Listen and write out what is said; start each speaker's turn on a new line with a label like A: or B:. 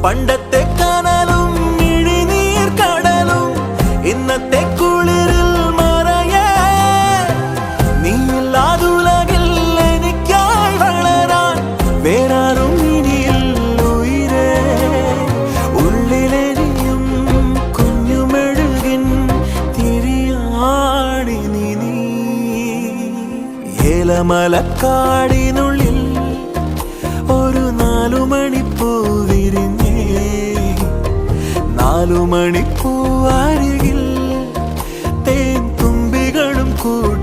A: പണ്ടത്തെ കനലും ഇഴിനീർ കടലും ഇന്നത്തെ കുളിരിൽ മറയേ നീയില്ലാതുലകിൽ എനിക്കായി വളരാൻ വേറാരും ഇനിയിൽ ഉയിരേ ഉള്ളിലെരിയും കുഞ്ഞുമെഴുകിൻ തിരിയാണി നീ ഏലമലക്കാടിനുള്ളിൽ ഒരു 4 മണിപ്പൂ വിരിഞ്ഞേ 4 മണിപ്പൂ അരികിൽ തേൻ തുമ്പികളും കൂടി